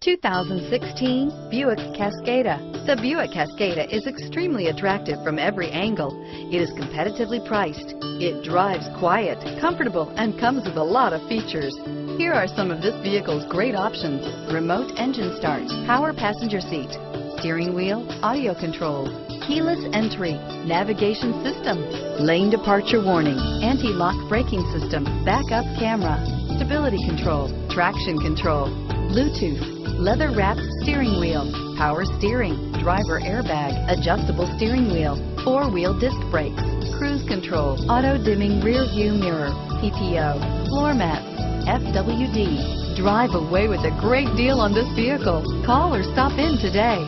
2016 Buick CASCADA. The Buick CASCADA is extremely attractive from every angle. It is competitively priced. It drives quiet, comfortable, and comes with a lot of features. Here are some of this vehicle's great options: remote engine start, power passenger seat, steering wheel audio controls, keyless entry, navigation system, lane departure warning, anti-lock braking system, backup camera, stability control, traction control, Bluetooth, leather-wrapped steering wheel, power steering, driver airbag, adjustable steering wheel, four-wheel disc brakes, cruise control, auto-dimming rear view mirror, PPO, floor mats, FWD. Drive away with a great deal on this vehicle. Call or stop in today.